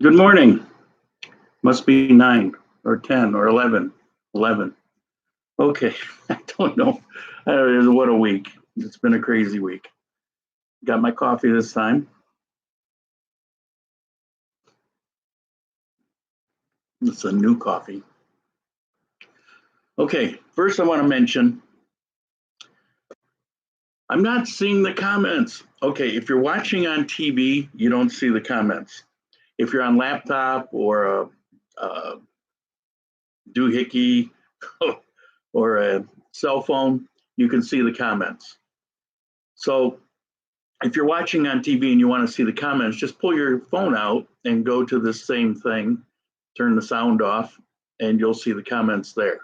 Good morning. Must be 9 or 10 or 11. 11. Okay, I don't know. What a week. It's been a crazy week. Got my coffee this time. It's a new coffee. Okay, first I want to mention, I'm not seeing the comments. Okay, if you're watching on TV, you don't see the comments. If you're on laptop or a doohickey or a cell phone, you can see the comments. So if you're watching on TV and you want to see the comments, just pull your phone out and go to the same thing, turn the sound off, and you'll see the comments there.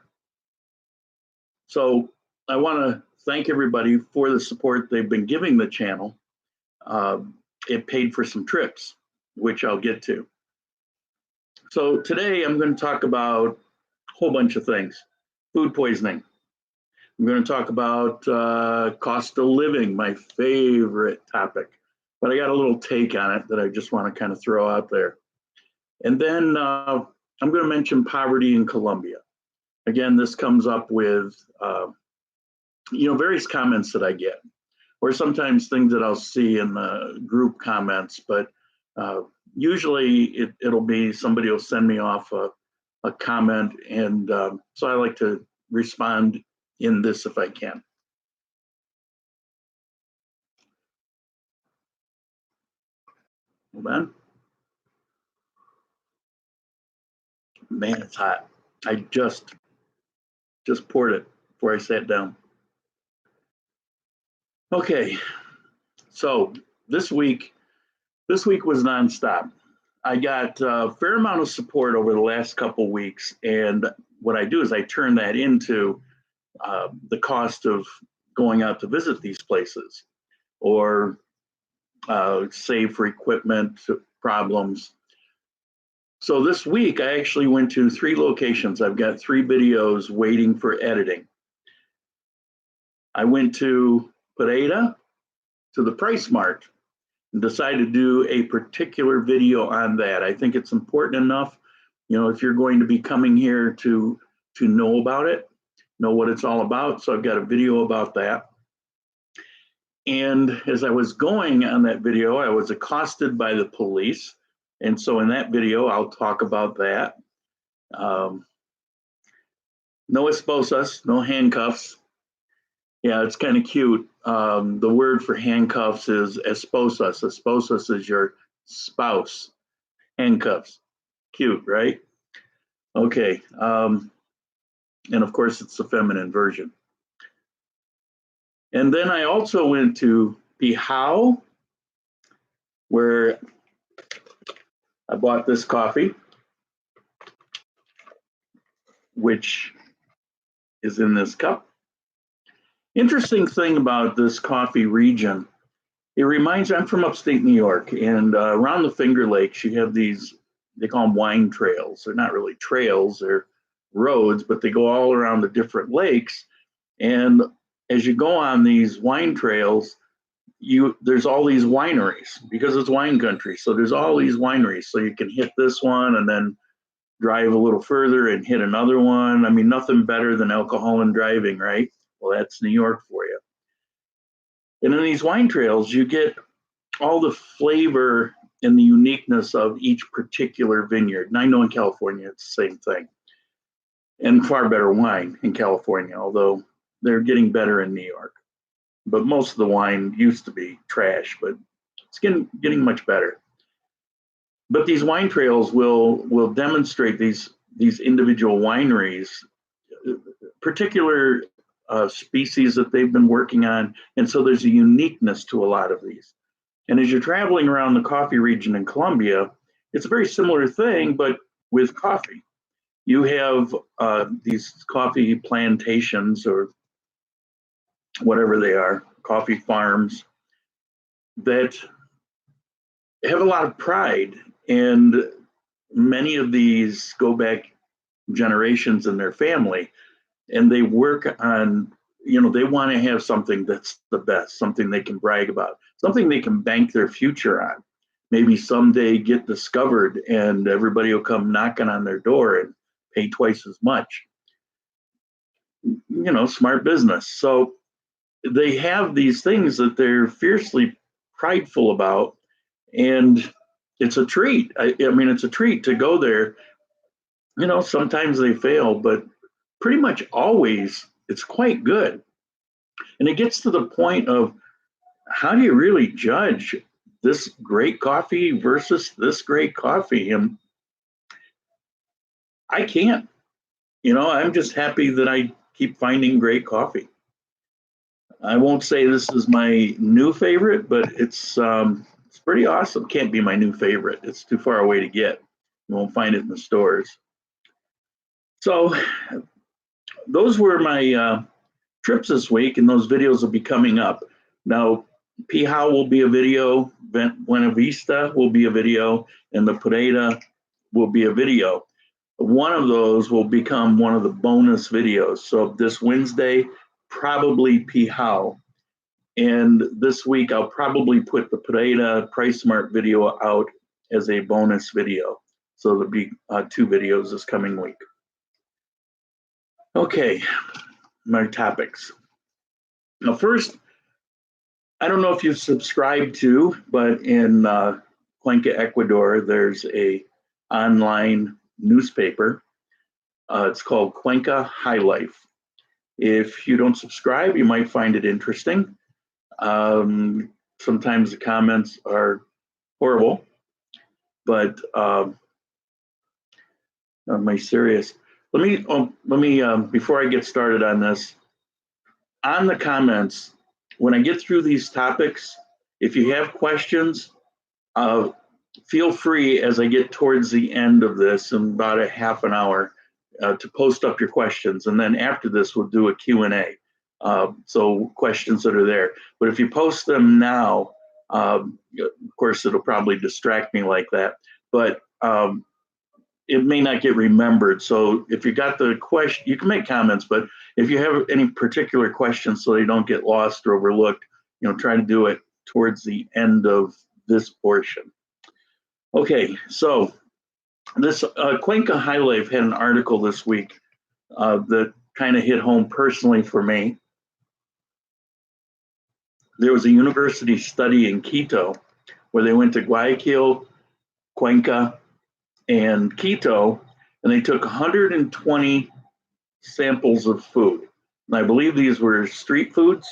So I want to thank everybody for the support they've been giving the channel. It paid for some trips, which I'll get to. So today I'm going to talk about a whole bunch of things. Food poisoning. I'm going to talk about cost of living, my favorite topic. But I got a little take on it that I just want to kind of throw out there. And then I'm going to mention poverty in Colombia. Again, this comes up with various comments that I get, or sometimes things that I'll see in the group comments. But usually it'll be somebody will send me off a comment, and so I like to respond in this if I can. Hold on. Man, it's hot. I just poured it before I sat down. Okay, so this week was nonstop. I got a fair amount of support over the last couple weeks, and what I do is I turn that into the cost of going out to visit these places, or save for equipment problems. So this week I actually went to 3 locations. I've got 3 videos waiting for editing. I went to Pereira, to the Price Mart, and decided to do a particular video on that. I think it's important enough, if you're going to be coming here to know about it, know what it's all about. So I've got a video about that. And as I was going on that video, I was accosted by the police. And so in that video, I'll talk about that. No esposas, no handcuffs. Yeah, it's kind of cute. The word for handcuffs is esposas. Esposas is your spouse. Handcuffs. Cute, right? Okay. And of course, it's the feminine version. And then I also went to Pihao, where I bought this coffee, which is in this cup. Interesting thing about this coffee region, it reminds me, I'm from upstate New York, and around the Finger Lakes, you have these, they call them wine trails. They're not really trails, they're roads, but they go all around the different lakes. And as you go on these wine trails, there's all these wineries because it's wine country. So there's all these wineries. So you can hit this one and then drive a little further and hit another one. I mean, nothing better than alcohol and driving, right? Well, that's New York for you. And in these wine trails, you get all the flavor and the uniqueness of each particular vineyard. And I know in California, it's the same thing. And far better wine in California, although they're getting better in New York. But most of the wine used to be trash, but it's getting much better. But these wine trails will demonstrate these individual wineries, particular species that they've been working on. And so there's a uniqueness to a lot of these. And as you're traveling around the coffee region in Colombia, it's a very similar thing, but with coffee. You have these coffee plantations, or whatever they are, coffee farms, that have a lot of pride. And many of these go back generations in their family, and they work on, they want to have something that's the best, something they can brag about, something they can bank their future on. maybe someday get discovered and everybody will come knocking on their door and pay twice as much. Smart business. So they have these things that they're fiercely prideful about, and it's a treat. I mean, it's a treat to go there. Sometimes they fail, but pretty much always it's quite good. And it gets to the point of, how do you really judge this great coffee versus this great coffee? And I can't. I'm just happy that I keep finding great coffee. I won't say this is my new favorite, but it's pretty awesome. Can't be my new favorite. It's too far away to get. You won't find it in the stores. So those were my trips this week, and those videos will be coming up. Now, Pihau will be a video, Buena Vista will be a video, and the Pareda will be a video. One of those will become one of the bonus videos. So this Wednesday, probably Pihau. And this week, I'll probably put the Pareda Price Smart video out as a bonus video. So there'll be 2 videos this coming week. Okay, my topics. Now, first, I don't know if you've subscribed to, but in Cuenca, Ecuador, there's a online newspaper. It's called Cuenca High Life. If you don't subscribe, you might find it interesting. Sometimes the comments are horrible, but am I serious? Let me before I get started on this, on the comments, when I get through these topics, if you have questions, feel free as I get towards the end of this, in about a half an hour, to post up your questions. And then after this, we'll do a Q&A. So questions that are there. But if you post them now, of course, it'll probably distract me like that. But it may not get remembered. So if you got the question, you can make comments, but if you have any particular questions so they don't get lost or overlooked, try to do it towards the end of this portion. Okay, so this Cuenca High Life had an article this week that kind of hit home personally for me. There was a university study in Quito where they went to Guayaquil, Cuenca, and Quito, and they took 120 samples of food. And I believe these were street foods,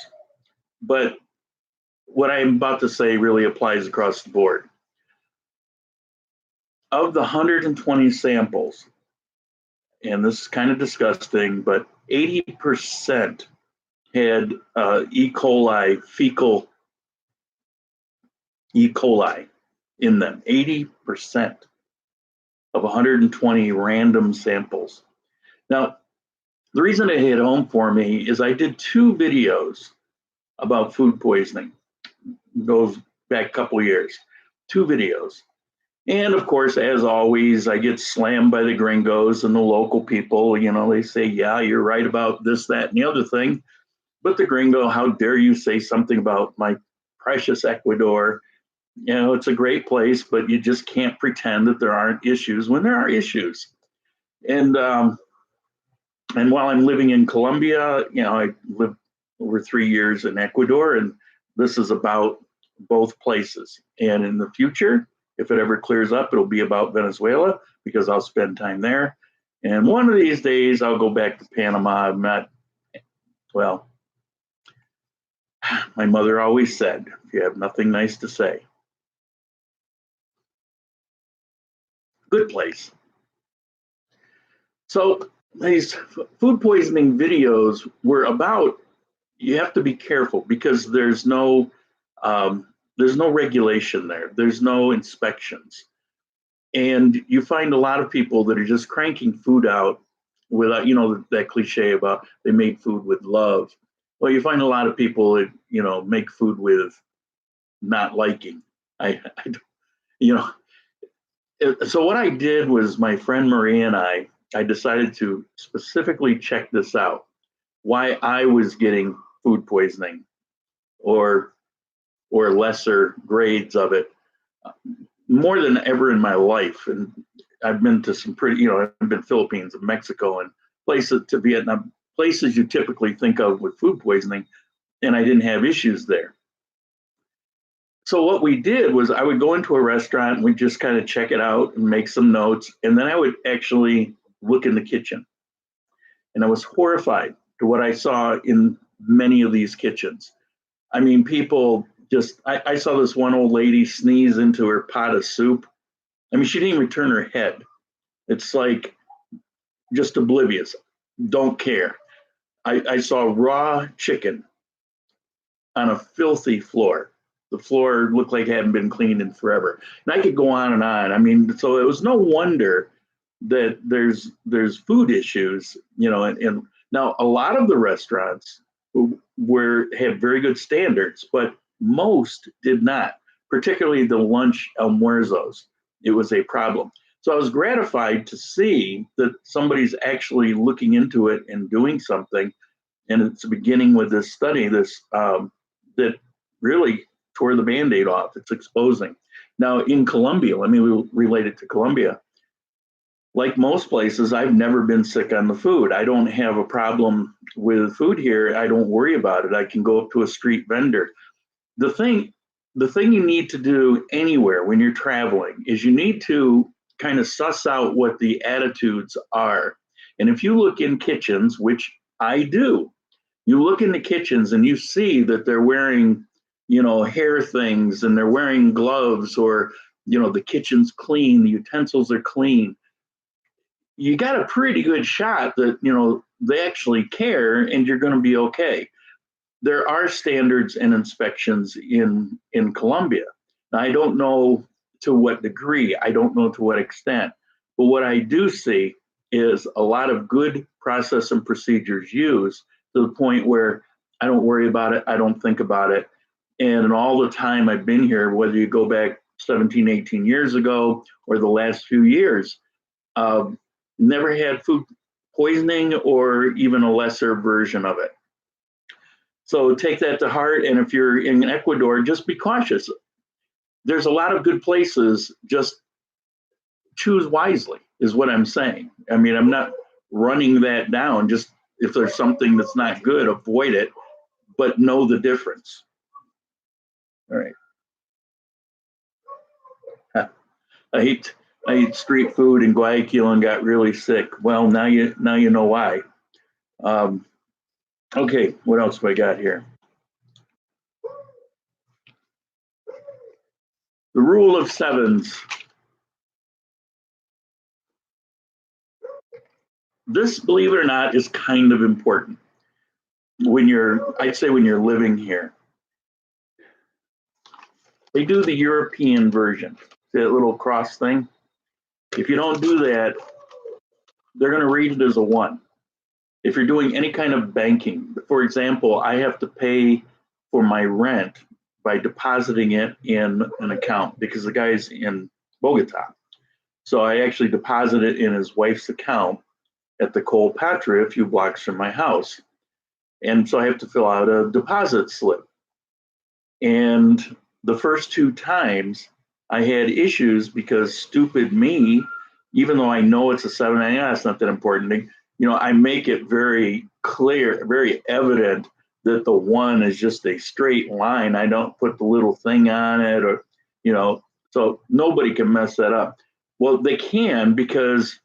but what I'm about to say really applies across the board. Of the 120 samples, and this is kind of disgusting, but 80% had E. coli, fecal E. coli in them. 80% of 120 random samples. Now, the reason it hit home for me is I did 2 videos about food poisoning. It goes back a couple years. 2 videos. And of course, as always, I get slammed by the gringos and the local people. They say, yeah, you're right about this, that, and the other thing. But the gringo, how dare you say something about my precious Ecuador? It's a great place, but you just can't pretend that there aren't issues when there are issues. And while I'm living in Colombia, I lived over 3 years in Ecuador, and this is about both places. And in the future, if it ever clears up, it'll be about Venezuela because I'll spend time there. And one of these days, I'll go back to Panama. My mother always said, if you have nothing nice to say, good place. So these food poisoning videos were about, you have to be careful because there's no regulation there. There's no inspections. And you find a lot of people that are just cranking food out without, that cliche about they made food with love. Well, you find a lot of people that, make food with not liking. So what I did was, my friend Marie and I decided to specifically check this out, why I was getting food poisoning or lesser grades of it. more than ever in my life. And I've been to some pretty, you know, I've been Philippines and Mexico and places to Vietnam, places you typically think of with food poisoning, and I didn't have issues there. So what we did was I would go into a restaurant and we'd just kind of check it out and make some notes. And then I would actually look in the kitchen. And I was horrified to what I saw in many of these kitchens. I mean, people just, I saw this one old lady sneeze into her pot of soup. I mean, she didn't even turn her head. It's like just oblivious, don't care. I saw raw chicken on a filthy floor. The floor looked like it hadn't been cleaned in forever. And I could go on and on. I mean, so it was no wonder that there's food issues, you know, and now a lot of the restaurants had very good standards, but most did not, particularly the lunch almuerzos. It was a problem. So I was gratified to see that somebody's actually looking into it and doing something. And it's beginning with this study, that really tore the Band-Aid off. It's exposing. Now in Colombia, let me relate it to Colombia. Like most places, I've never been sick on the food. I don't have a problem with food here. I don't worry about it. I can go up to a street vendor. The thing you need to do anywhere when you're traveling is you need to kind of suss out what the attitudes are. And if you look in kitchens, which I do, you look in the kitchens and you see that they're wearing, you know, hair things and they're wearing gloves, or, you know, the kitchen's clean, the utensils are clean. You got a pretty good shot that, you know, they actually care and you're going to be okay. There are standards and inspections in Colombia. Now, I don't know to what degree, I don't know to what extent, but what I do see is a lot of good process and procedures used to the point where I don't worry about it, I don't think about it. And all the time I've been here, whether you go back 17, 18 years ago or the last few years, never had food poisoning or even a lesser version of it. So take that to heart. And if you're in Ecuador, just be cautious. There's a lot of good places, just choose wisely is what I'm saying. I mean, I'm not running that down. Just if there's something that's not good, avoid it, but know the difference. All right. I ate street food in Guayaquil and got really sick. Well, now you know why. Okay, what else have I got here? The rule of sevens. This, believe it or not, is kind of important I'd say when you're living here. They do the European version, that little cross thing. If you don't do that, they're going to read it as a 1. If you're doing any kind of banking, for example, I have to pay for my rent by depositing it in an account because the guy's in Bogota. So I actually deposit it in his wife's account at the Colpatria a few blocks from my house. And so I have to fill out a deposit slip. And the first 2 times I had issues because stupid me, even though I know it's a 7, it's not that important. You know, I make it very clear, very evident that the 1 is just a straight line. I don't put the little thing on it, or, you know, so nobody can mess that up. Well, they can because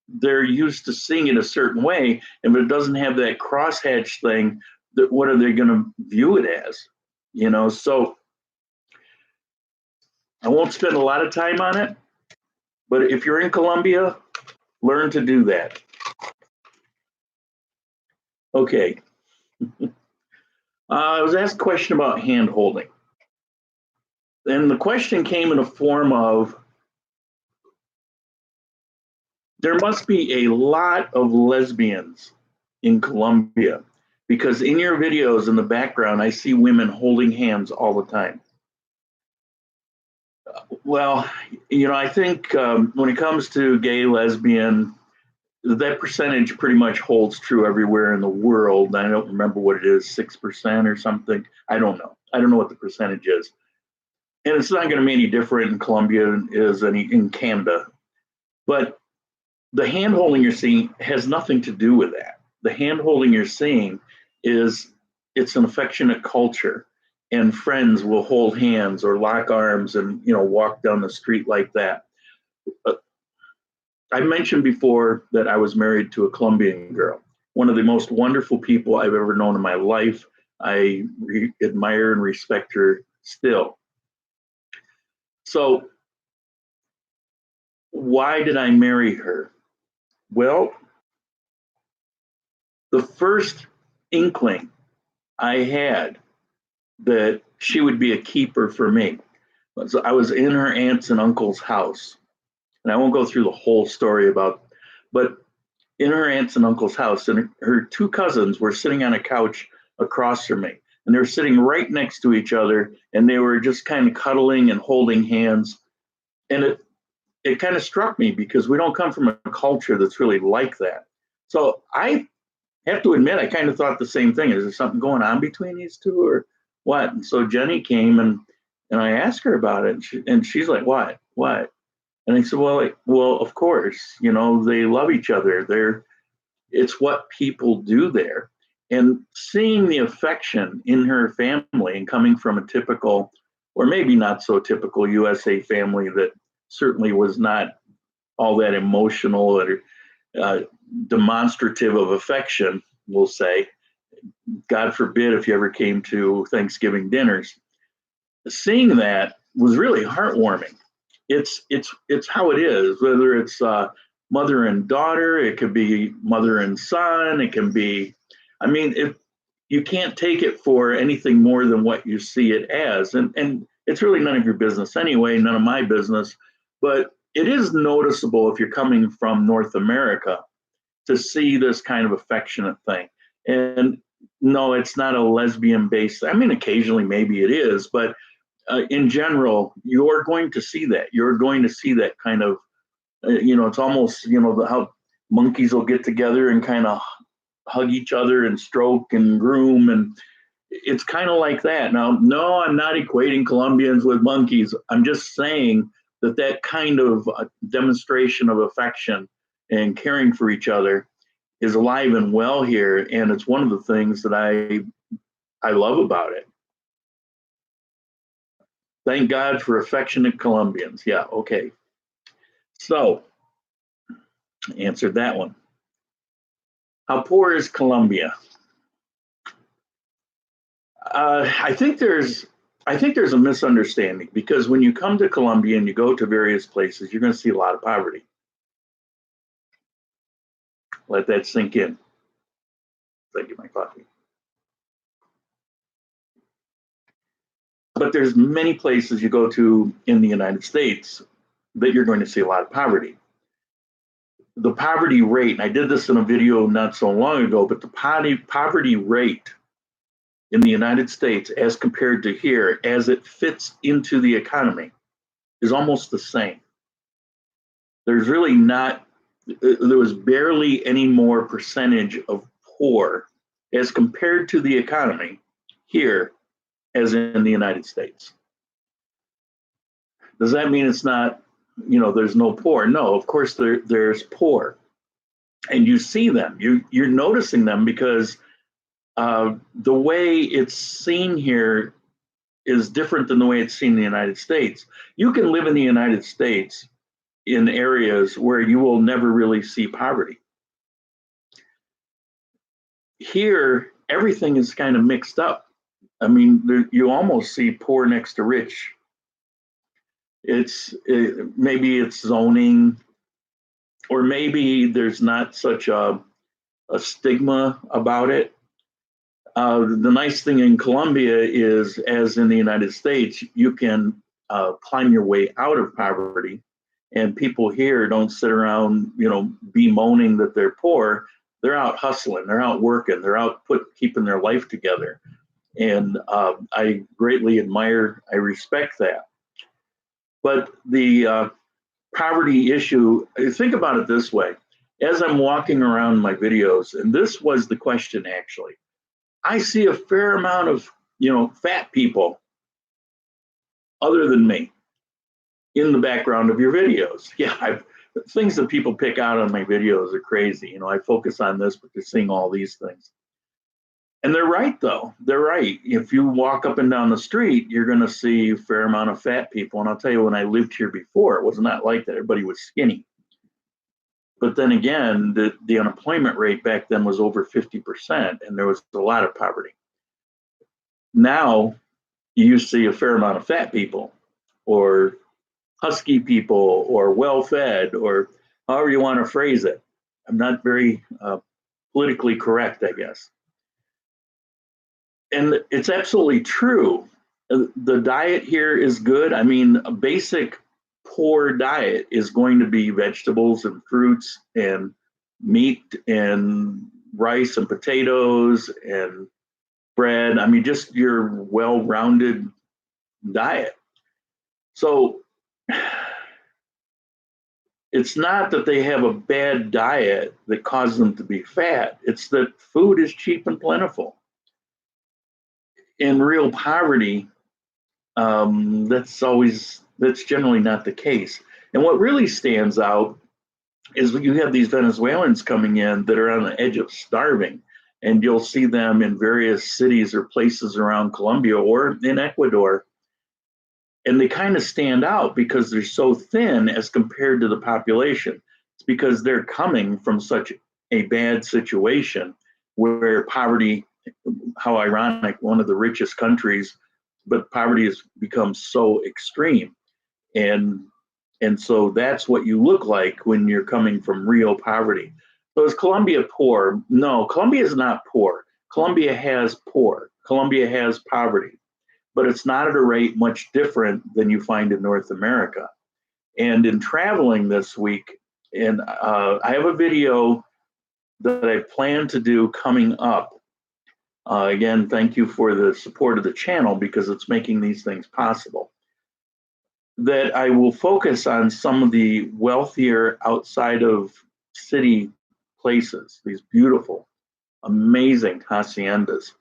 they're used to seeing it a certain way. And if it doesn't have that crosshatch thing, what are they going to view it as? You know, so I won't spend a lot of time on it, but if you're in Colombia, learn to do that. Okay. I was asked a question about hand holding. And the question came in a form of, there must be a lot of lesbians in Colombia, because in your videos in the background, I see women holding hands all the time. Well, you know, I think when it comes to gay, lesbian, that percentage pretty much holds true everywhere in the world. I don't remember what it is, 6% or something. I don't know. I don't know what the percentage is. and it's not going to be any different in Colombia as in Canada. But the hand holding you're seeing has nothing to do with that. The hand holding you're seeing it's an affectionate culture, and friends will hold hands or lock arms and walk down the street like that. I mentioned before that I was married to a Colombian girl, one of the most wonderful people I've ever known in my life. I admire and respect her still. So why did I marry her? Well, the first inkling I had that she would be a keeper for me was I was in her aunt's and uncle's house. And I won't go through the whole story but in her aunt's and uncle's house, and her two cousins were sitting on a couch across from me. And they were sitting right next to each other, and they were just kind of cuddling and holding hands. And it kind of struck me because we don't come from a culture that's really like that. So I have to admit, I kind of thought the same thing. Is there something going on between these two or what? And so Jenny came and I asked her about it, and she's like, what? And I said, well, of course, they love each other. It's what people do there. And seeing the affection in her family and coming from a typical, or maybe not so typical USA family that certainly was not all that emotional or demonstrative of affection, we'll say. God forbid if you ever came to Thanksgiving dinners. Seeing that was really heartwarming. It's how it is, whether it's mother and daughter, it could be mother and son, it can be, you can't take it for anything more than what you see it as. And it's really none of your business anyway, none of my business, but it is noticeable if you're coming from North America to see this kind of affectionate thing. And no, it's not a lesbian based, occasionally maybe it is, but in general, you're going to see that. You're going to see that kind of, it's almost, how monkeys will get together and kind of hug each other and stroke and groom. And it's kind of like that. Now, no, I'm not equating Colombians with monkeys. I'm just saying that kind of demonstration of affection and caring for each other is alive and well here. And it's one of the things that I love about it. Thank God for affectionate Colombians. Yeah, okay. So, answered that one. How poor is Colombia? I think there's a misunderstanding, because when you come to Colombia and you go to various places, you're going to see a lot of poverty. Let that sink in. Thank you, my coffee. But there's many places you go to in the United States that you're going to see a lot of poverty. The poverty rate, and I did this in a video not so long ago, but the poverty rate in the United States as compared to here, as it fits into the economy, is almost the same. There's really not, there was barely any more percentage of poor as compared to the economy here as in the United States. Does that mean it's not, there's no poor? No, of course there's poor. And you see them, you're noticing them because the way it's seen here is different than the way it's seen in the United States. You can live in the United States in areas where you will never really see poverty. Here, everything is kind of mixed up. You almost see poor next to rich. Maybe it's zoning, or maybe there's not such a stigma about it. The nice thing in Colombia is, as in the United States, you can climb your way out of poverty, and people here don't sit around, bemoaning that they're poor. They're out hustling, they're out working, they're out keeping their life together. And I greatly admire, I respect that. But the poverty issue, think about it this way. As I'm walking around my videos, and this was the question actually, I see a fair amount of, fat people other than me in the background of your videos. Yeah, things that people pick out on my videos are crazy. You know, I focus on this, but they're seeing all these things. And they're right, though. They're right. If you walk up and down the street, you're going to see a fair amount of fat people. And I'll tell you, when I lived here before, it was not like that. Everybody was skinny. But then again, the unemployment rate back then was over 50%, and there was a lot of poverty. Now, you see a fair amount of fat people, or husky people, or well-fed, or however you want to phrase it. I'm not very politically correct, I guess. And it's absolutely true. The diet here is good. I mean, a basic poor diet is going to be vegetables and fruits and meat and rice and potatoes and bread. I mean, just your well-rounded diet. So it's not that they have a bad diet that causes them to be fat. It's that food is cheap and plentiful. In real poverty, that's generally not the case. And what really stands out is when you have these Venezuelans coming in that are on the edge of starving, and you'll see them in various cities or places around Colombia or in Ecuador, and they kind of stand out because they're so thin as compared to the population. It's because they're coming from such a bad situation where poverty, how ironic, one of the richest countries, but poverty has become so extreme. And so that's what you look like when you're coming from real poverty. So is Colombia poor? No, Colombia is not poor. Colombia has poor. Colombia has poverty, but it's not at a rate much different than you find in North America. And in traveling this week, and I have a video that I plan to do coming up. Again, thank you for the support of the channel because it's making these things possible. That I will focus on some of the wealthier outside of city places, these beautiful, amazing haciendas.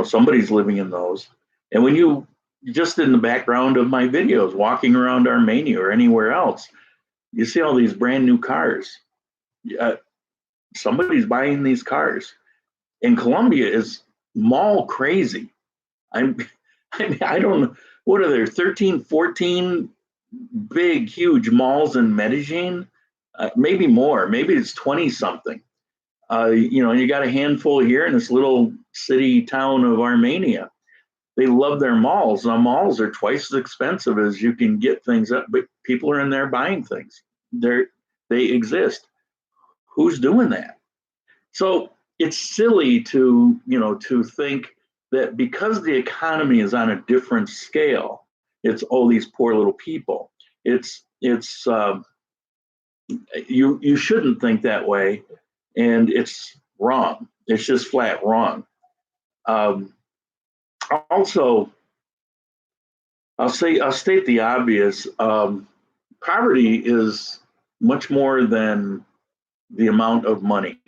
Somebody's living in those. And when you, just in the background of my videos, walking around Armenia or anywhere else, you see all these brand new cars. Somebody's buying these cars. And Colombia is mall crazy. I don't know, what are there, 13, 14 big, huge malls in Medellin? Maybe more, maybe it's 20 something. You got a handful here in this little city town of Armenia. They love their malls. Now, malls are twice as expensive as you can get things up, but people are in there buying things. They exist. Who's doing that? So it's silly to think that because the economy is on a different scale, it's these poor little people. You shouldn't think that way, and it's wrong. It's just flat wrong. Also, I'll state the obvious. Poverty is much more than the amount of money.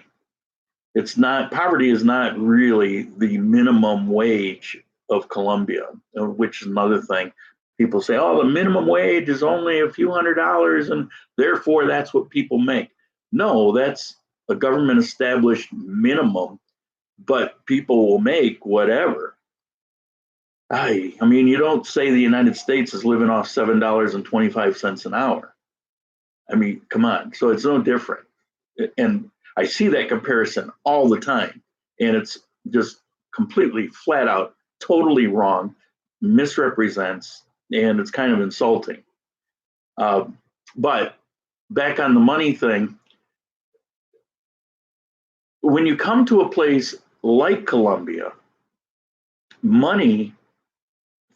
Poverty is not really the minimum wage of Colombia, which is another thing. People say, oh, the minimum wage is only a few $100s, and therefore that's what people make. No, that's a government established minimum, but people will make whatever. I mean, you don't say the United States is living off $7.25 an hour. I mean, come on. So it's no different. And I see that comparison all the time, and it's just completely flat out, totally wrong, misrepresents, and it's kind of insulting. But back on the money thing, when you come to a place like Colombia, money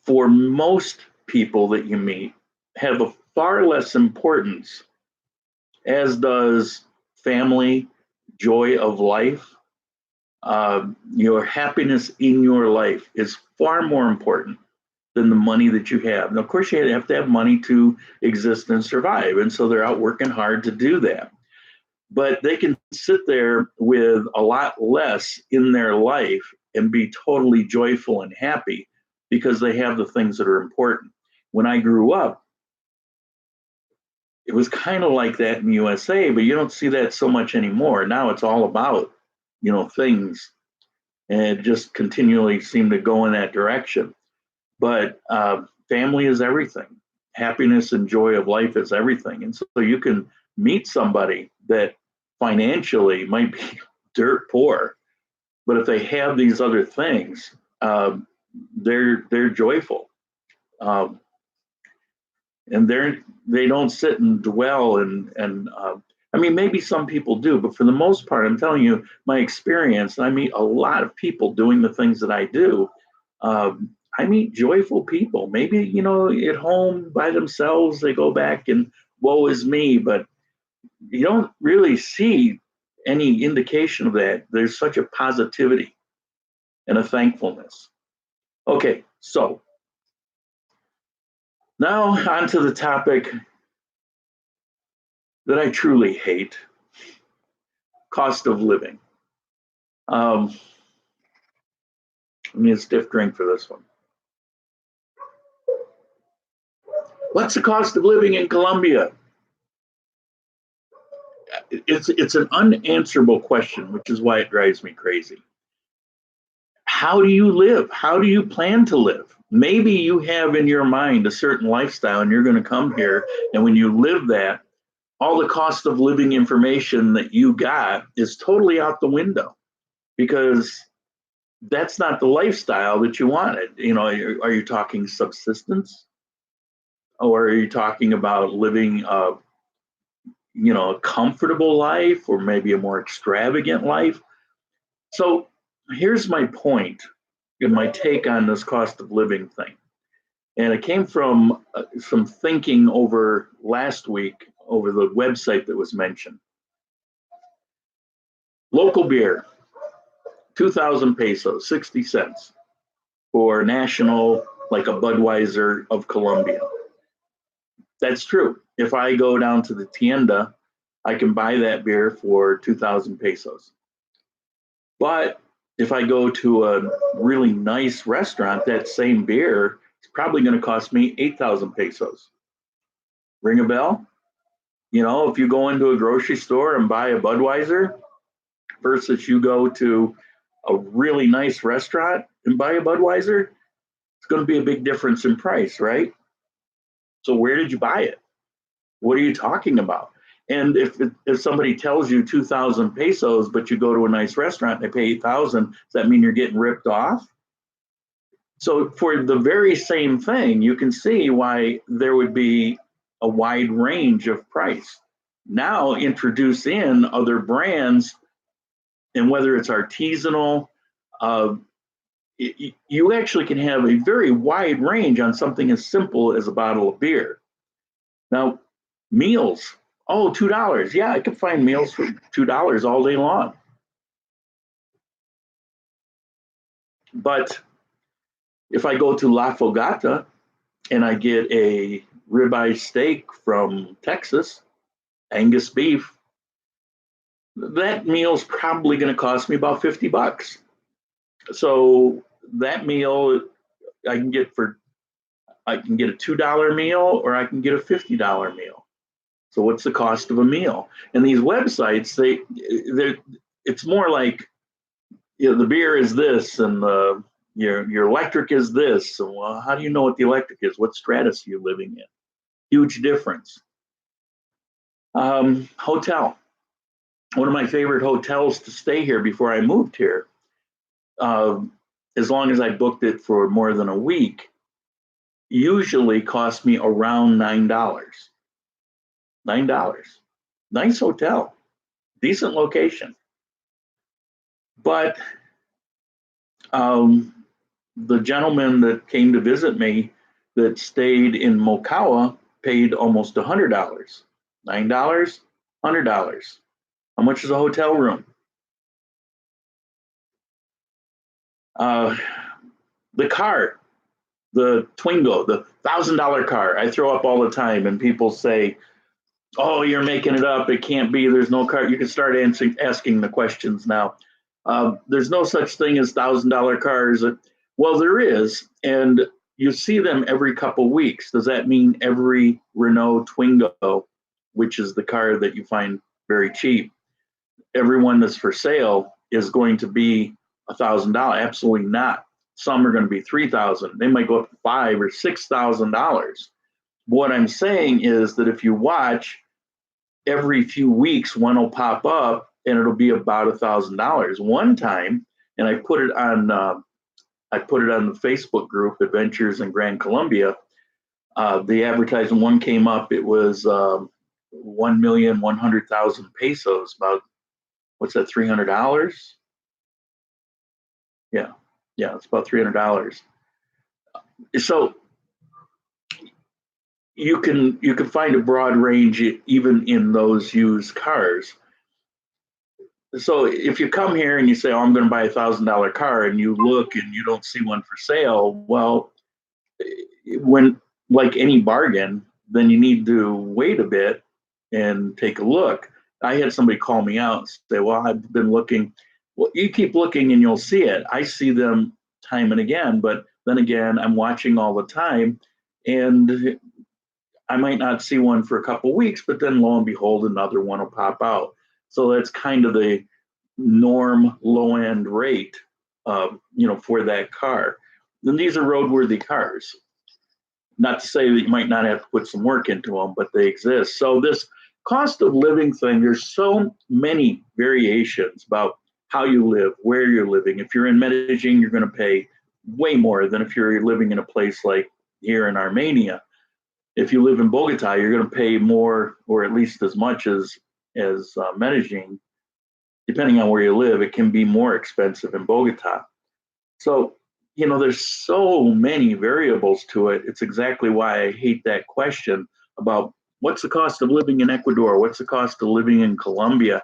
for most people that you meet have a far less importance, as does family, joy of life. Your happiness in your life is far more important than the money that you have. Now, of course, you have to have money to exist and survive, and so they're out working hard to do that. But they can sit there with a lot less in their life and be totally joyful and happy because they have the things that are important. When I grew up, it was kind of like that in the USA, but you don't see that so much anymore. Now it's all about, things, and it just continually seemed to go in that direction. But family is everything. Happiness and joy of life is everything. And so you can meet somebody that financially might be dirt poor, but if they have these other things, they're joyful, and they don't sit and dwell and I mean, maybe some people do, but for the most part, I'm telling you my experience. I meet a lot of people doing the things that I do. I meet joyful people. Maybe at home by themselves, they go back and woe is me, but you don't really see any indication of that. There's such a positivity and a thankfulness. Okay, so now on to the topic that I truly hate: cost of living. I need a stiff drink for this one. What's the cost of living in Colombia? It's an unanswerable question, which is why it drives me crazy. How do you live? How do you plan to live? Maybe you have in your mind a certain lifestyle and you're going to come here, and when you live that, all the cost of living information that you got is totally out the window, because that's not the lifestyle that you wanted. Are you talking subsistence, or are you talking about living a comfortable life, or maybe a more extravagant life? So here's my point and my take on this cost of living thing. And it came from some thinking over last week over the website that was mentioned. Local beer, 2,000 pesos, 60 cents for national, like a Budweiser of Colombia. That's true. If I go down to the tienda, I can buy that beer for 2,000 pesos. But if I go to a really nice restaurant, that same beer is probably going to cost me 8,000 pesos. Ring a bell? If you go into a grocery store and buy a Budweiser versus you go to a really nice restaurant and buy a Budweiser, it's going to be a big difference in price, right? So where did you buy it? What are you talking about? And if somebody tells you 2,000 pesos, but you go to a nice restaurant and they pay 8,000, does that mean you're getting ripped off? So for the very same thing, you can see why there would be a wide range of price. Now introduce in other brands, and whether it's artisanal, you actually can have a very wide range on something as simple as a bottle of beer. Now, meals, $2. Yeah, I could find meals for $2 all day long. But if I go to La Fogata and I get a ribeye steak from Texas, Angus beef, that meal's probably going to cost me about $50. So that meal I can get a $2 meal, or I can get a $50 meal. So what's the cost of a meal? And these websites, it's more like, the beer is this, and your electric is this. And well, how do you know what the electric is? What stratus are you living in? Huge difference. Hotel. One of my favorite hotels to stay here before I moved here, as long as I booked it for more than a week, usually cost me around $9. $9. Nice hotel, decent location. But the gentleman that came to visit me that stayed in Mokawa paid almost $100. $9, $100. How much is a hotel room? The car, the Twingo, the $1,000 car, I throw up all the time, and people say, "Oh, you're making it up. It can't be. There's no car." You can start asking the questions now. There's no such thing as $1,000 cars. Well, there is, and you see them every couple weeks. Does that mean every Renault Twingo, which is the car that you find very cheap, every one that's for sale is going to be $1,000? Absolutely not. Some are going to be $3,000. They might go up to $5,000 or $6,000. What I'm saying is that if you watch, every few weeks one will pop up and it'll be about $1,000. One time, and I put it on the Facebook group Adventures in Grand Colombia. The advertising one came up. It was 1,100,000 pesos. About, what's that? $300? Yeah, it's about $300. So you can find a broad range even in those used cars. So if you come here and you say, "Oh, I'm going to buy $1,000 car," and you look and you don't see one for sale, well, when, like any bargain, then you need to wait a bit and take a look. I had somebody call me out and say, "Well, I've been looking." Well, you keep looking and you'll see it. I see them time and again, but then again, I'm watching all the time, and I might not see one for a couple of weeks, but then lo and behold, another one will pop out. So that's kind of the norm low end rate, for that car. Then these are roadworthy cars. Not to say that you might not have to put some work into them, but they exist. So this cost of living thing, there's so many variations about how you live, where you're living. If you're in Medellin, you're going to pay way more than if you're living in a place like here in Armenia. If you live in Bogota, you're going to pay more, or at least as much as Medellin. Depending on where you live, it can be more expensive in Bogota. So, there's so many variables to it. It's exactly why I hate that question about what's the cost of living in Ecuador? What's the cost of living in Colombia?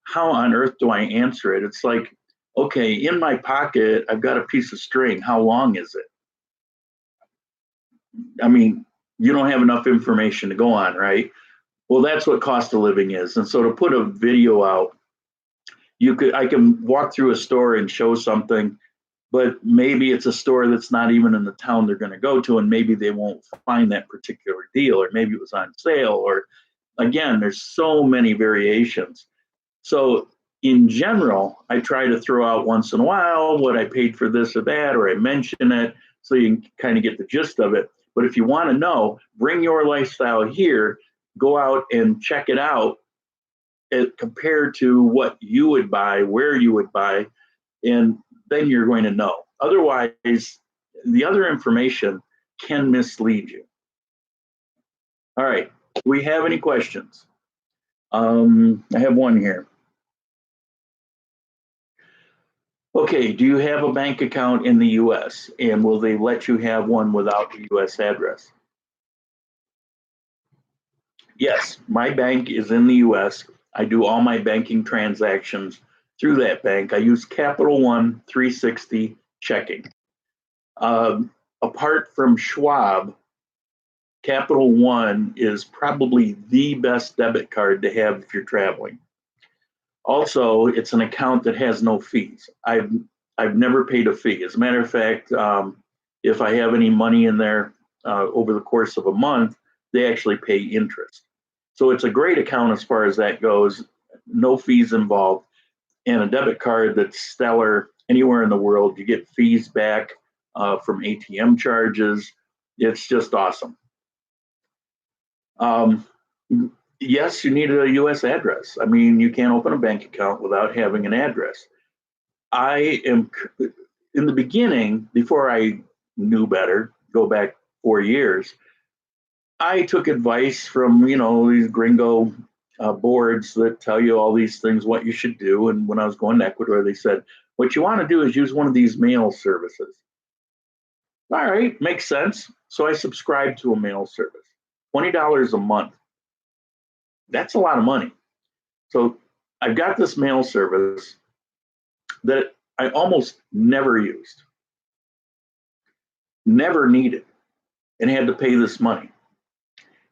How on earth do I answer it? It's like, okay, in my pocket, I've got a piece of string. How long is it? I mean, you don't have enough information to go on, right? Well, that's what cost of living is. And so to put a video out, I can walk through a store and show something, but maybe it's a store that's not even in the town they're going to go to, and maybe they won't find that particular deal, or maybe it was on sale, or again, there's so many variations. So in general, I try to throw out once in a while what I paid for this or that, or I mention it so you can kind of get the gist of it. But if you want to know, bring your lifestyle here, go out and check it out, compared to what you would buy, where you would buy, and then you're going to know. Otherwise, the other information can mislead you. All right, do we have any questions? I have one here. Okay, do you have a bank account in the US, and will they let you have one without a US address? Yes, my bank is in the US. I do all my banking transactions through that bank. I use Capital One 360 checking. Apart from Schwab, Capital One is probably the best debit card to have if you're traveling. Also, it's an account that has no fees. I've never paid a fee. As a matter of fact, if I have any money in there over the course of a month, they actually pay interest. So it's a great account as far as that goes. No fees involved, and a debit card that's stellar anywhere in the world. You get fees back from ATM charges. It's just awesome. Yes, you need a US address. I mean, you can't open a bank account without having an address. I am, in the beginning, before I knew better, go back 4 years, I took advice from, these gringo boards that tell you all these things, what you should do. And when I was going to Ecuador, they said, what you want to do is use one of these mail services. All right, makes sense. So I subscribed to a mail service, $20 a month. That's a lot of money. So I've got this mail service that I almost never used, never needed, and had to pay this money.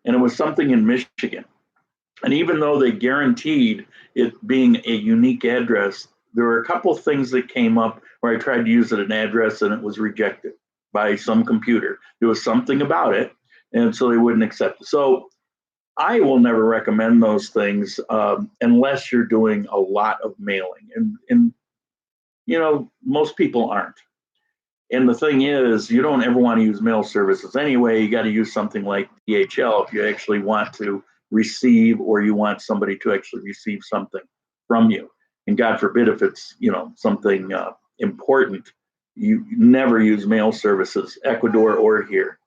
And it was something in Michigan. And even though they guaranteed it being a unique address, there were a couple of things that came up where I tried to use an address and it was rejected by some computer. There was something about it, and so they wouldn't accept it. So I will never recommend those things unless you're doing a lot of mailing, and you know, most people aren't. And the thing is, you don't ever want to use mail services anyway. You got to use something like DHL if you actually want to receive, or you want somebody to actually receive something from you. And God forbid if it's, you know, something important, you never use mail services, Ecuador or here.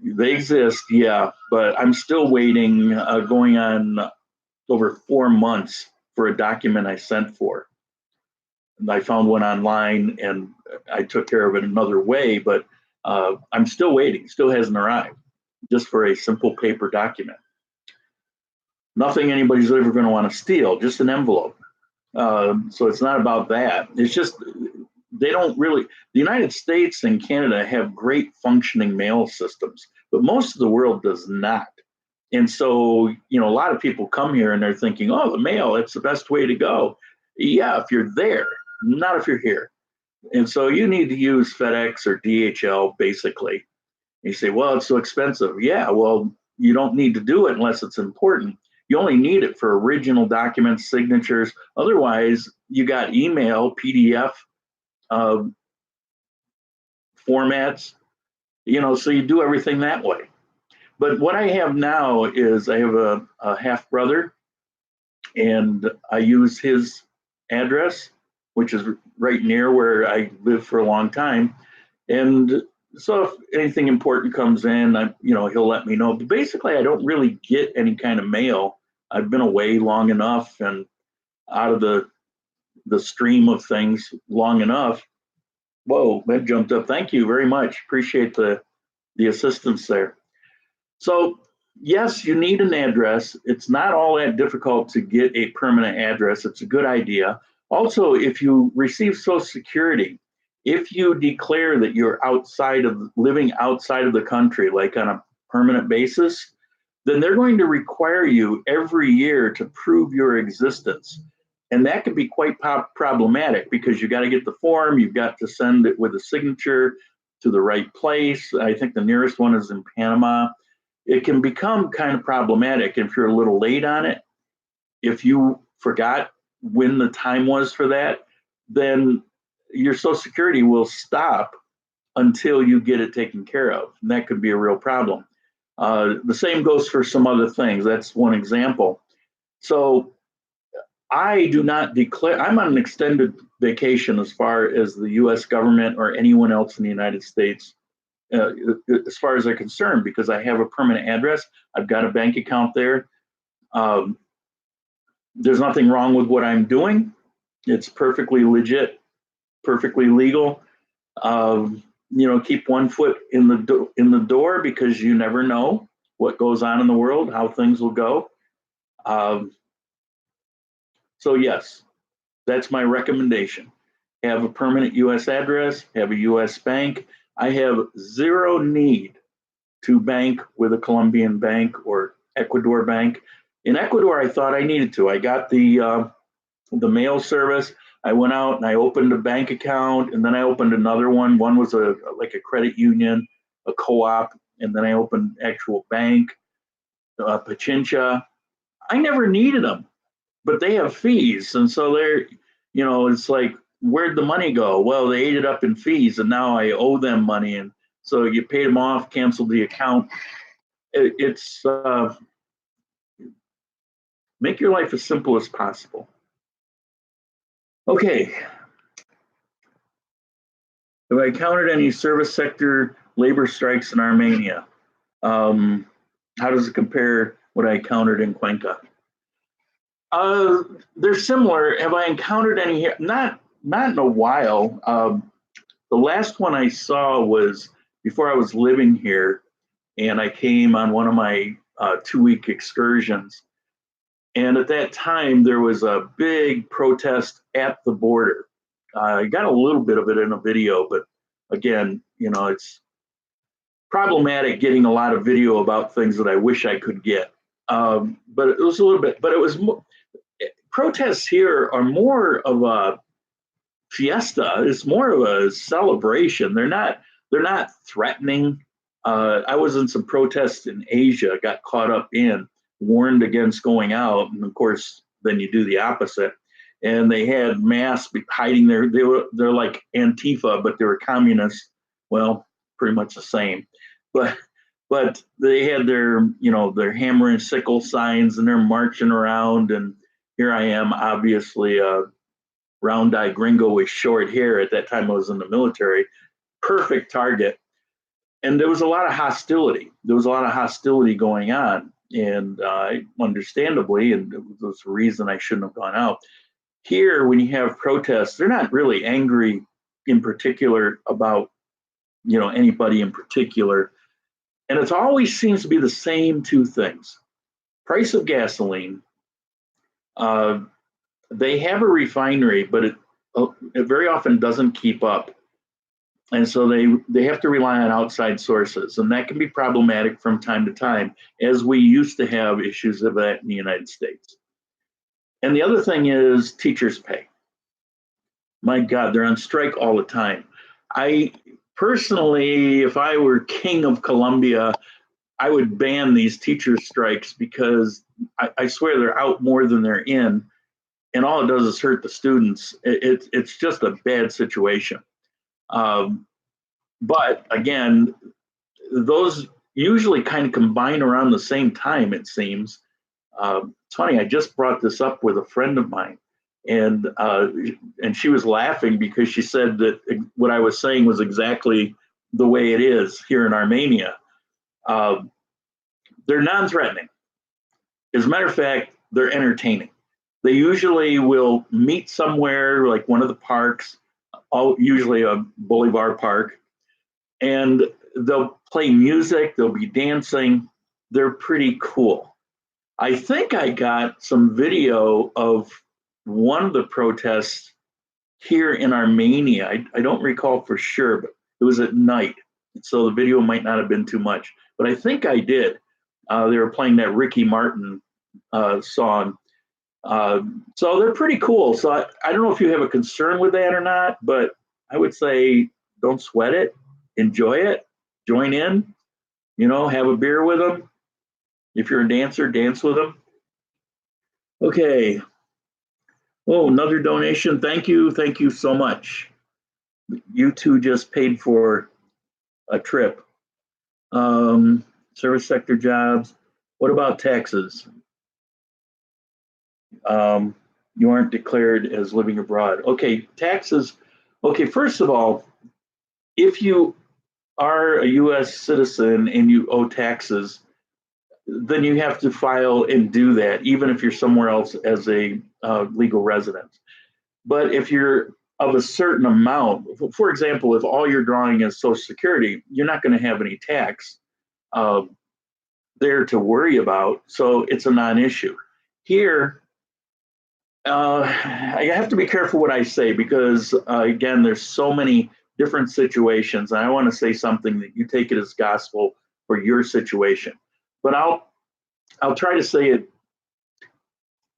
They exist, yeah, but I'm still waiting, going on over 4 months for a document I sent for. And I found one online and I took care of it another way, but I'm still waiting, still hasn't arrived, just for a simple paper document. Nothing anybody's ever going to want to steal, just an envelope. So it's not about that. It's just, they don't really, the United States and Canada have great functioning mail systems, but most of the world does not. And so, you know, a lot of people come here and they're thinking, oh, the mail, it's the best way to go. Yeah, if you're there, not if you're here. And so you need to use FedEx or DHL, basically. And you say, well, it's so expensive. Yeah, well, you don't need to do it unless it's important. You only need it for original documents, signatures. Otherwise, you got email, PDF, formats, you know, so you do everything that way. But what I have now is I have a half brother, and I use his address, which is right near where I lived for a long time. And so if anything important comes in, you know, he'll let me know. But basically, I don't really get any kind of mail. I've been away long enough and out of the stream of things long enough. Whoa, that jumped up. Thank you very much. Appreciate the assistance there. So yes, you need an address. It's not all that difficult to get a permanent address. It's a good idea. Also, if you receive Social Security, if you declare that you're living outside of the country, like on a permanent basis, then they're going to require you every year to prove your existence. And that can be quite problematic because you got to get the form, you've got to send it with a signature to the right place. I think the nearest one is in Panama. It can become kind of problematic if you're a little late on it. If you forgot when the time was for that, then your Social Security will stop until you get it taken care of. And that could be a real problem. The same goes for some other things. That's one example. So I do not declare, I'm on an extended vacation as far as the US government or anyone else in the United States, as far as they're concerned, because I have a permanent address. I've got a bank account there. There's nothing wrong with what I'm doing. It's perfectly legit, perfectly legal. You know, keep one foot in the door because you never know what goes on in the world, how things will go. So yes, that's my recommendation. Have a permanent U.S. address, have a U.S. bank. I have zero need to bank with a Colombian bank or Ecuador bank. In Ecuador, I thought I needed to. I got the mail service. I went out and I opened a bank account, and then I opened another one. One was like a credit union, a co-op, and then I opened actual bank, Pachincha. I never needed them, but they have fees, and so they're, you know, it's like, where'd the money go? Well, they ate it up in fees, and now I owe them money, and so you paid them off, canceled the account. It's make your life as simple as possible. Okay. Have I encountered any service sector labor strikes in Armenia? How does it compare what I encountered in Cuenca? They're similar. Have I encountered any here? Not in a while. The last one I saw was before I was living here, and I came on one of my 2-week excursions. And at that time, there was a big protest at the border. I got a little bit of it in a video, but again, you know, it's problematic getting a lot of video about things that I wish I could get. But it was a little bit, but it was protests here are more of a fiesta. It's more of a celebration. They're not threatening. I was in some protests in Asia, got caught up in, warned against going out, and of course, then you do the opposite. And they had masks hiding there. They're like Antifa, but they were communists. Well, pretty much the same. But they had their hammer and sickle signs, and they're marching around. And here I am, obviously round-eyed gringo with short hair. At that time, I was in the military. Perfect target. And there was a lot of hostility. There was a lot of hostility going on. And understandably, and it was the reason I shouldn't have gone out. Here, when you have protests, they're not really angry in particular about, anybody in particular. And it always seems to be the same two things. Price of gasoline. They have a refinery, but it very often doesn't keep up. And so they have to rely on outside sources. And that can be problematic from time to time, as we used to have issues of that in the United States. And the other thing is teachers' pay. My God, they're on strike all the time. I personally, if I were king of Colombia, I would ban these teacher strikes, because I swear they're out more than they're in. And all it does is hurt the students. It's just a bad situation. But again, those usually kind of combine around the same time, it seems. It's funny, I just brought this up with a friend of mine, and she was laughing because she said that what I was saying was exactly the way it is here in Armenia. They're non-threatening. As a matter of fact, they're entertaining. They usually will meet somewhere, like one of the parks, usually a boulevard park, and they'll play music, they'll be dancing. They're pretty cool. I think I got some video of one of the protests here in Armenia. I don't recall for sure, but it was at night, so the video might not have been too much, but I think I did. They were playing that Ricky Martin song. So they're pretty cool. So I don't know if you have a concern with that or not, but I would say don't sweat it. Enjoy it. Join in. Have a beer with them. If you're a dancer, dance with them. Okay. Oh, another donation. Thank you. Thank you so much. You two just paid for a trip. Service sector jobs. What about taxes? You aren't declared as living abroad. Okay, taxes. Okay, first of all, if you are a U.S. citizen and you owe taxes, then you have to file and do that, even if you're somewhere else as a legal resident. But if you're of a certain amount, for example, if all you're drawing is Social Security, you're not going to have any tax there to worry about, so it's a non-issue. Here, I have to be careful what I say, because again, there's so many different situations, and I want to say something that you take it as gospel for your situation. But I'll try to say it.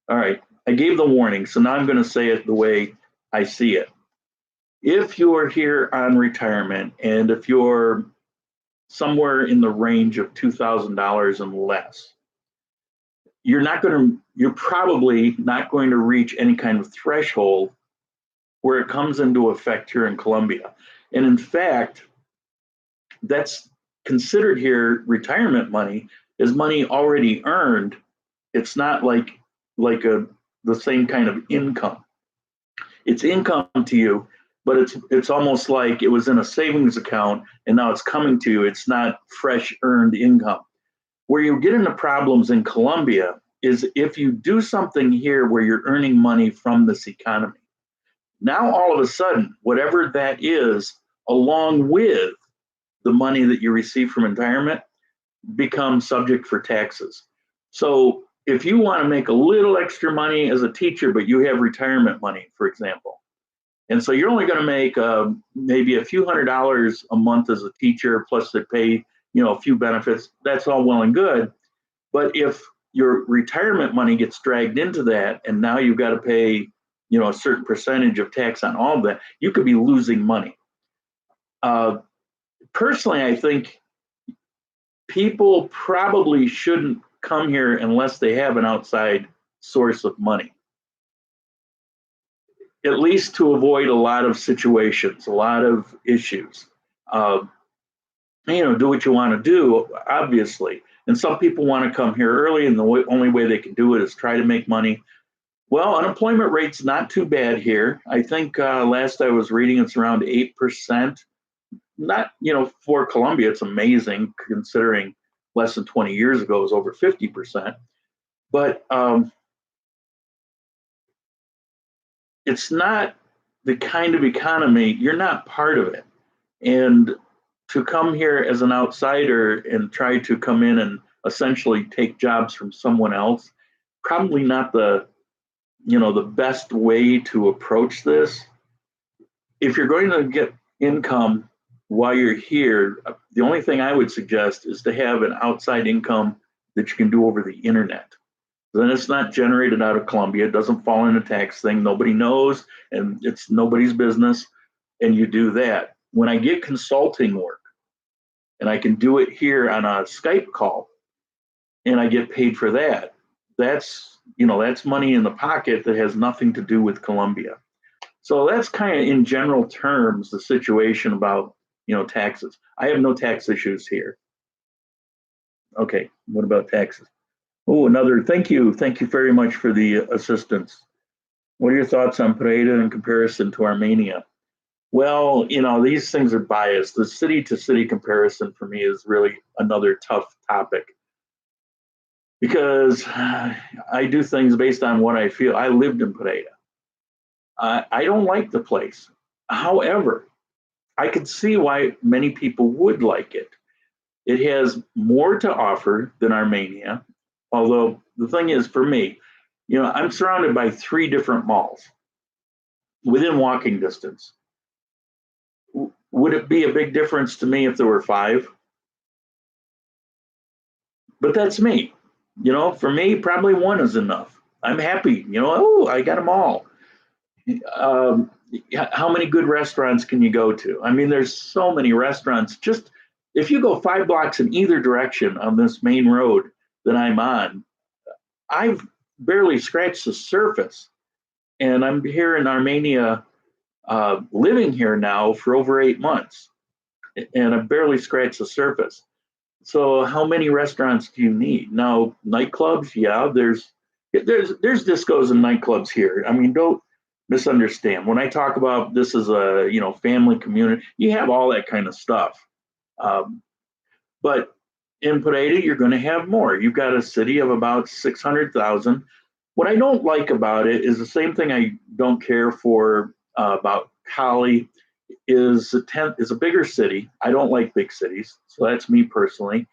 All right, I gave the warning, so now I'm going to say it the way I see it. If you're here on retirement, and if you're somewhere in the range of $2,000 and less, you're probably not going to reach any kind of threshold where it comes into effect here in Colombia. And in fact, that's considered here retirement money is money already earned. It's not like the same kind of income. It's income to you, but it's almost like it was in a savings account and now it's coming to you. It's not fresh earned income. Where you get into problems in Colombia is if you do something here where you're earning money from this economy. Now, all of a sudden, whatever that is, along with the money that you receive from retirement, becomes subject for taxes. So if you want to make a little extra money as a teacher, but you have retirement money, for example, and so you're only going to make maybe a few $100s a month as a teacher, plus they pay a few benefits. That's all well and good. But if your retirement money gets dragged into that, and now you've got to pay, you know, a certain percentage of tax on all of that. You could be losing money. Personally, I think people probably shouldn't come here unless they have an outside source of money, at least to avoid a lot of situations, a lot of issues. You know, do what you want to do, obviously. And some people want to come here early, and the only way they can do it is try to make money. Well, unemployment rate's not too bad here. I think last I was reading, it's around 8%. Not, you know, for Colombia, it's amazing considering less than 20 years ago it was over 50%. But it's not the kind of economy, you're not part of it. And to come here as an outsider and try to come in and essentially take jobs from someone else, probably not the, you know, the best way to approach this. If you're going to get income while you're here, the only thing I would suggest is to have an outside income that you can do over the internet. Then it's not generated out of Colombia. It doesn't fall in a tax thing. Nobody knows, and it's nobody's business. And you do that. When I get consulting work, and I can do it here on a Skype call, and I get paid for that, that's, you know, that's money in the pocket that has nothing to do with Colombia. So that's kind of in general terms the situation about, you know, taxes. I have no tax issues here. Okay, what about taxes? Oh, another, thank you very much for the assistance. What are your thoughts on Pereira in comparison to Armenia? Well, you know, these things are biased. The city to city comparison for me is really another tough topic, because I do things based on what I feel. I lived in Pereira. I don't like the place. However, I could see why many people would like it. It has more to offer than Armenia. Although the thing is, for me, you know, I'm surrounded by 3 different malls within walking distance. Would it be a big difference to me if there were 5? But that's me. You know, for me, probably 1 is enough. I'm happy. You know, oh, I got them all. How many good restaurants can you go to? I mean, there's so many restaurants. Just if you go 5 blocks in either direction on this main road that I'm on, I've barely scratched the surface. And I'm here in Armenia, living here now for over 8 months, and I've barely scratched the surface. So how many restaurants do you need? Now, nightclubs, yeah, there's discos and nightclubs here. I mean, don't misunderstand. When I talk about this as a, you know, family community, you have all that kind of stuff. But in Pereira, you're going to have more. You've got a city of about 600,000. What I don't like about it is the same thing I don't care for about Cali is a bigger city. I don't like big cities, so that's me personally.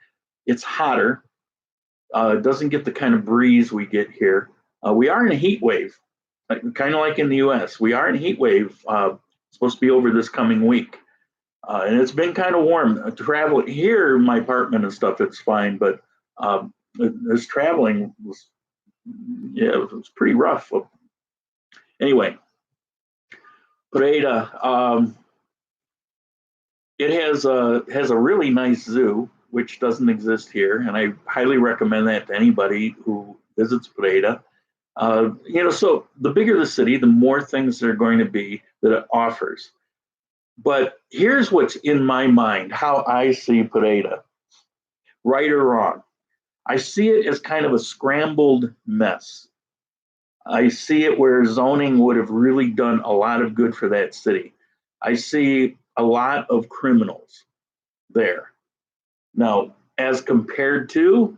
It's hotter. It doesn't get the kind of breeze we get here. We are in a heat wave, kind of like in the U.S. We are in a heat wave, supposed to be over this coming week. And it's been kind of warm. Travel here, my apartment and stuff, it's fine, but this traveling was, yeah, it was pretty rough. Anyway, Pereira, it has a really nice zoo, which doesn't exist here, and I highly recommend that to anybody who visits Pereira. You know, so the bigger the city, the more things there are going to be that it offers. But here's what's in my mind, how I see Pereira, right or wrong. I see it as kind of a scrambled mess. I see it where zoning would have really done a lot of good for that city. I see a lot of criminals there. Now, as compared to,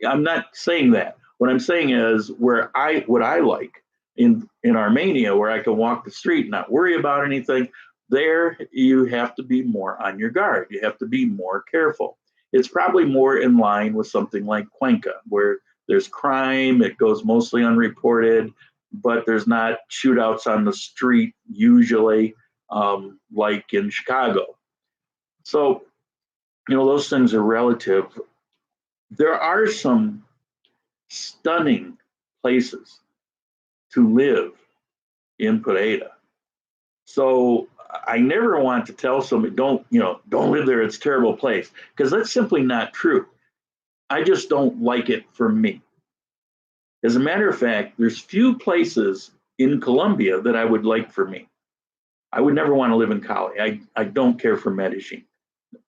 I'm not saying that. What I'm saying is what I like in Armenia, where I can walk the street, not worry about anything. There, you have to be more on your guard. You have to be more careful. It's probably more in line with something like Cuenca, where there's crime, it goes mostly unreported, but there's not shootouts on the street usually, like in Chicago. So, you know, those things are relative. There are some stunning places to live in Pereira. So I never want to tell somebody, don't live there, it's a terrible place, because that's simply not true. I just don't like it for me. As a matter of fact, there's few places in Colombia that I would like for me. I would never want to live in Cali. I don't care for Medellin.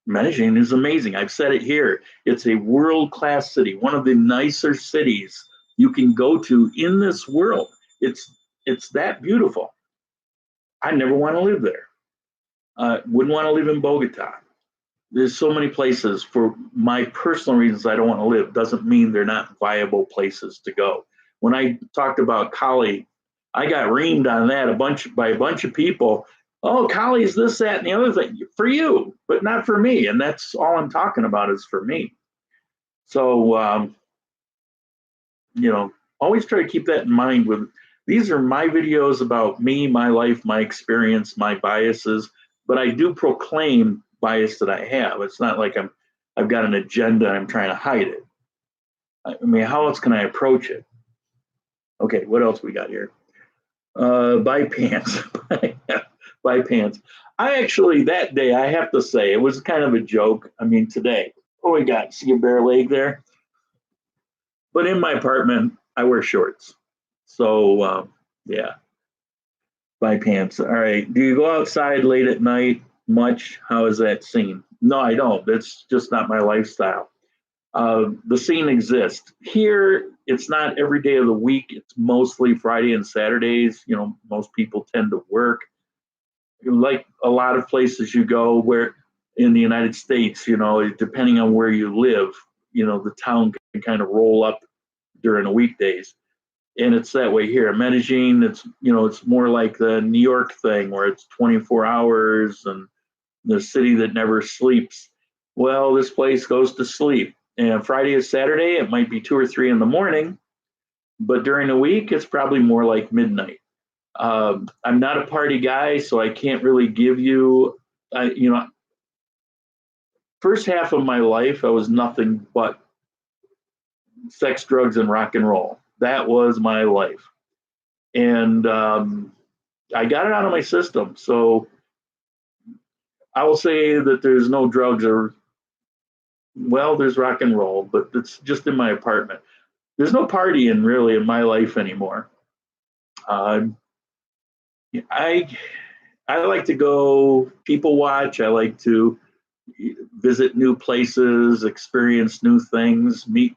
Medellin is amazing. I've said it here. It's a world-class city, one of the nicer cities you can go to in this world. It's that beautiful. I never want to live there. Wouldn't want to live in Bogota. There's so many places for my personal reasons I don't want to live. Doesn't mean they're not viable places to go. When I talked about Cali, I got reamed on that by a bunch of people. Oh, Cali is this, that, and the other thing. For you, but not for me. And that's all I'm talking about is for me. So, always try to keep that in mind. These are my videos about me, my life, my experience, my biases, but I do proclaim bias that I have. It's not like I've got an agenda and I'm trying to hide it. I mean, how else can I approach it? Okay, what else we got here? Buy pants. Buy pants. I actually, that day, I have to say, it was kind of a joke. I mean, today, we got, see a bare leg there? But in my apartment, I wear shorts. So, yeah, buy pants. All right. Do you go outside late at night much? How is that scene? No, I don't. It's just not my lifestyle. The scene exists. Here, it's not every day of the week. It's mostly Friday and Saturdays. Most people tend to work. Like a lot of places you go where in the United States, depending on where you live, the town can kind of roll up during the weekdays. And it's that way here. Medellin, it's more like the New York thing where it's 24 hours and the city that never sleeps. Well, this place goes to sleep. And Friday and Saturday, it might be 2 or 3 in the morning, but during the week, it's probably more like midnight. I'm not a party guy, so I can't really give you, first half of my life, I was nothing but sex, drugs, and rock and roll. That was my life. And I got it out of my system. So I will say that there's no drugs there's rock and roll, but it's just in my apartment. There's no partying really in my life anymore. I like to go people watch. I like to visit new places, experience new things, meet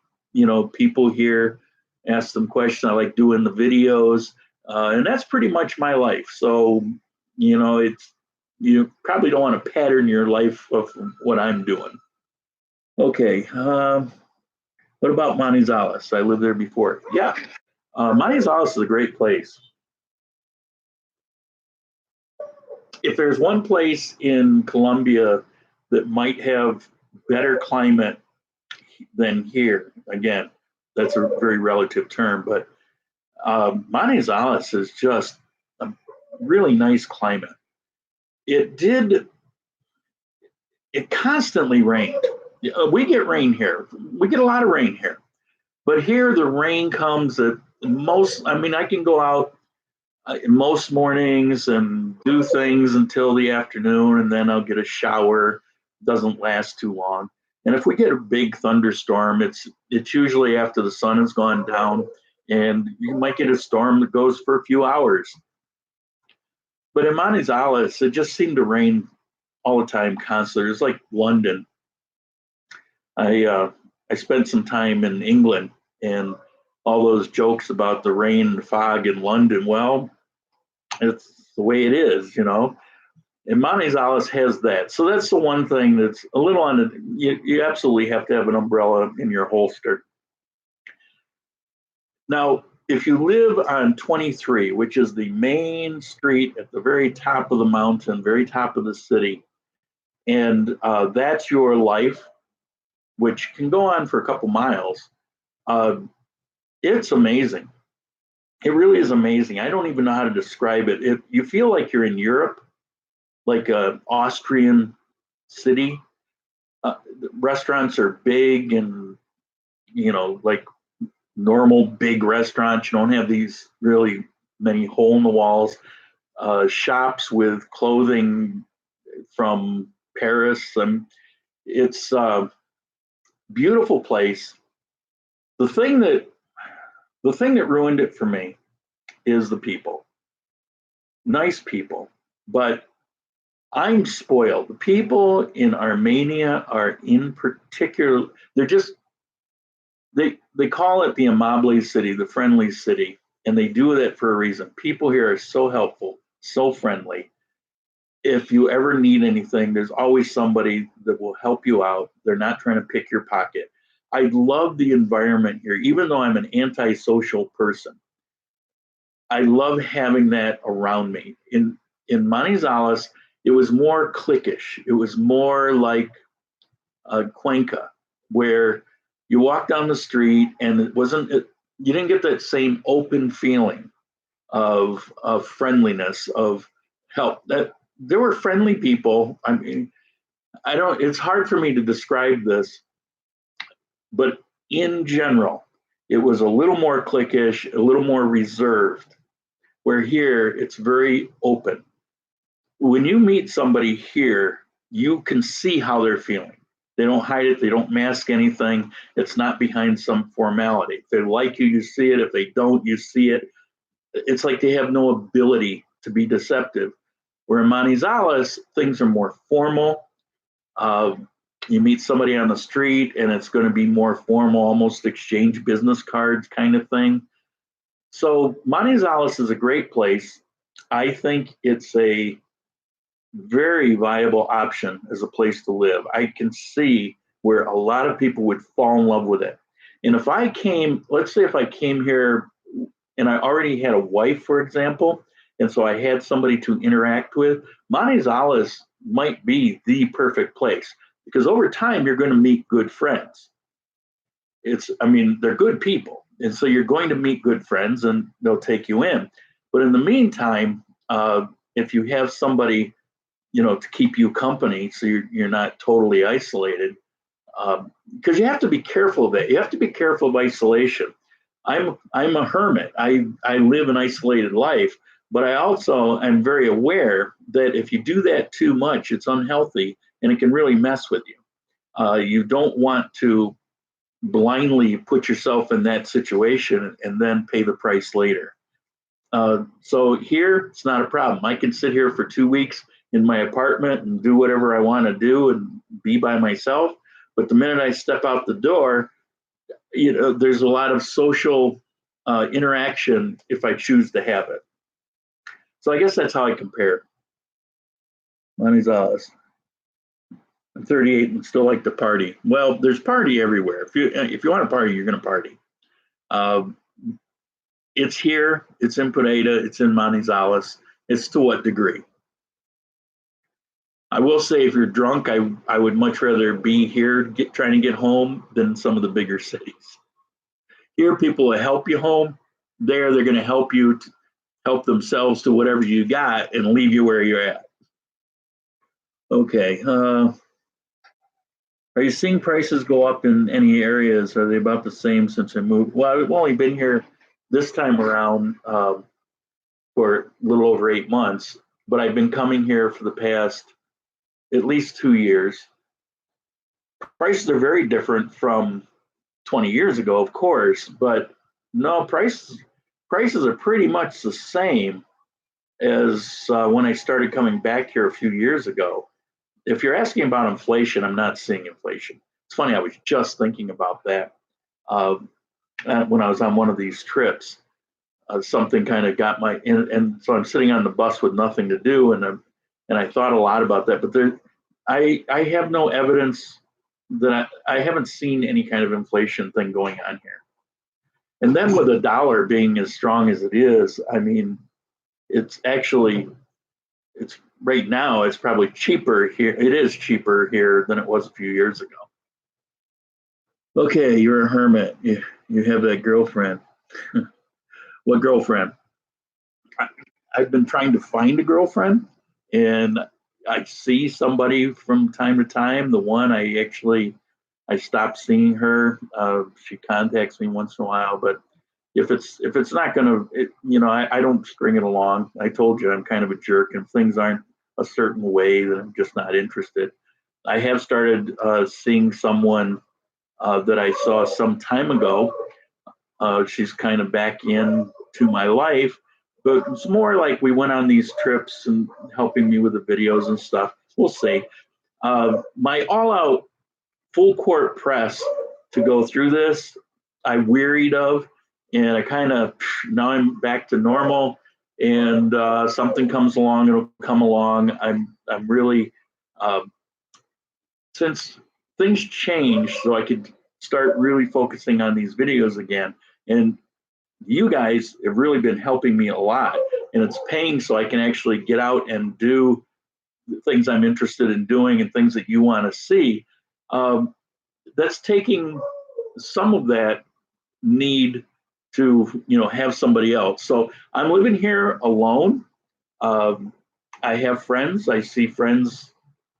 people here, ask them questions. I like doing the videos, and that's pretty much my life. So it's you probably don't want to pattern your life of what I'm doing. Okay, what about Manizales? I lived there before. Yeah, Manizales is a great place. If there's one place in Colombia that might have better climate than here, again, that's a very relative term, but Manizales is just a really nice climate. It constantly rained. We get rain here. We get a lot of rain here. But here the rain comes at I can go out most mornings and do things until the afternoon, and then I'll get a shower. It doesn't last too long. And if we get a big thunderstorm, it's usually after the sun has gone down, and you might get a storm that goes for a few hours. But in Manizales, it just seemed to rain all the time, constantly. It's like London. I spent some time in England, and all those jokes about the rain and fog in London. Well, it's the way it is, And Manizales has that. So that's the one thing that's a little on the, you absolutely have to have an umbrella in your holster. Now, if you live on 23, which is the main street at the very top of the mountain, very top of the city, and that's your life, which can go on for a couple miles, it's amazing. It really is amazing. I don't even know how to describe it. You feel like you're in Europe, like an Austrian city. Restaurants are big and, like normal big restaurants. You don't have these really many hole in the walls. Shops with clothing from Paris. It's a beautiful place. The thing that ruined it for me is the people. Nice people, but I'm spoiled. The people in Armenia are in particular, they call it the amable city, the friendly city, and they do that for a reason. People here are so helpful, so friendly. If you ever need anything, there's always somebody that will help you out. They're not trying to pick your pocket. I love the environment here, even though I'm an antisocial person. I love having that around me. In Manizales, it was more cliquish. It was more like Cuenca, where you walk down the street and you didn't get that same open feeling of friendliness, of help. That there were friendly people. I mean, it's hard for me to describe this, but in general, it was a little more cliquish, a little more reserved, where here it's very open. When you meet somebody here, you can see how they're feeling. They don't hide it. They don't mask anything. It's not behind some formality. If they like you, you see it. If they don't, you see it. It's like they have no ability to be deceptive. Where in Manizales, things are more formal. You meet somebody on the street and it's going to be more formal, almost exchange business cards kind of thing. So Manizales is a great place. I think it's a very viable option as a place to live. I can see where a lot of people would fall in love with it. And if I came, let's say if I came here and I already had a wife, for example, and so I had somebody to interact with, Manizales might be the perfect place because over time you're going to meet good friends. They're good people. And so you're going to meet good friends and they'll take you in. But in the meantime, if you have somebody, to keep you company, so you're not totally isolated, because you have to be careful of that. You have to be careful of isolation. I'm a hermit. I live an isolated life, but I also am very aware that if you do that too much, it's unhealthy and it can really mess with you. You don't want to blindly put yourself in that situation and then pay the price later. So here, it's not a problem. I can sit here for 2 weeks in my apartment and do whatever I want to do and be by myself. But the minute I step out the door, there's a lot of social interaction if I choose to have it. So I guess that's how I compare. Manizales. I'm 38 and still like to party. Well, there's party everywhere. If you want to party, you're going to party. It's here. It's in Pineda. It's in Manizales. It's to what degree? I will say, if you're drunk, I would much rather be here trying to get home than some of the bigger cities. Here, people will help you home. They're going to help you to help themselves to whatever you got and leave you where you're at. Okay. Are you seeing prices go up in any areas? Are they about the same since I moved? Well, I've only been here this time around for a little over 8 months, but I've been coming here for the past at least 2 years. Prices are very different from 20 years ago, of course, but no, prices are pretty much the same as when I started coming back here a few years ago. If you're asking about inflation, I'm not seeing inflation. It's funny, I was just thinking about that when I was on one of these trips. Something kind of got and so I'm sitting on the bus with nothing to do, and I thought a lot about that. But I have no evidence that I haven't seen any kind of inflation thing going on here. And then with the dollar being as strong as it is, it's right now, it's probably cheaper here. It is cheaper here than it was a few years ago. Okay, you're a hermit. You have that girlfriend. What girlfriend? I've been trying to find a girlfriend, and I see somebody from time to time. The one I I stopped seeing her. She contacts me once in a while, but if it's not gonna, I don't string it along. I told you I'm kind of a jerk, and things aren't a certain way that I'm just not interested. I have started seeing someone that I saw some time ago. She's kind of back in to my life, but it's more like we went on these trips and helping me with the videos and stuff. We'll see. My all-out full court press to go through this, I wearied of, and I kind of, now I'm back to normal, and something comes along, it'll come along. I'm really, since things changed, so I could start really focusing on these videos again, and you guys have really been helping me a lot, and it's paying so I can actually get out and do the things I'm interested in doing and things that you want to see. That's taking some of that need to have somebody else. So I'm living here alone. I have friends. I see friends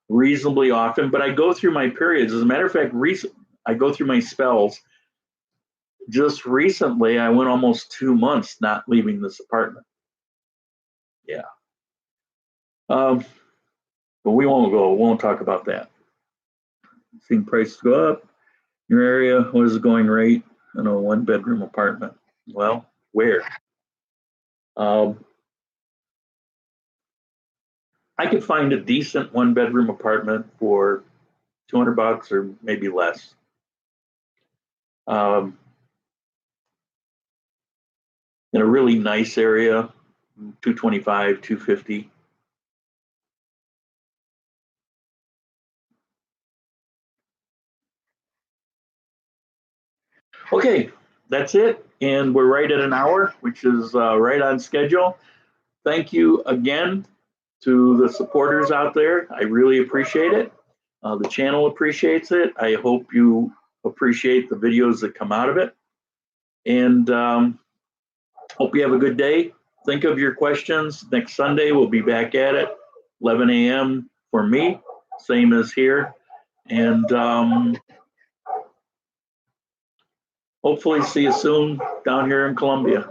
reasonably often, but I go through my periods. As a matter of fact, I go through my spells. Just recently, I went almost 2 months not leaving this apartment. Yeah. But we won't talk about that. Seeing prices go up. Your area, what is the going rate in a 1-bedroom apartment? Well, where? I could find a decent 1-bedroom apartment for $200 or maybe less. In a really nice area, $225, $250. Okay, that's it. And we're right at an hour, which is right on schedule. Thank you again to the supporters out there. I really appreciate it. The channel appreciates it. I hope you appreciate the videos that come out of it. And hope you have a good day. Think of your questions. Next Sunday, we'll be back at it, 11 a.m. for me, same as here. And hopefully see you soon down here in Colombia.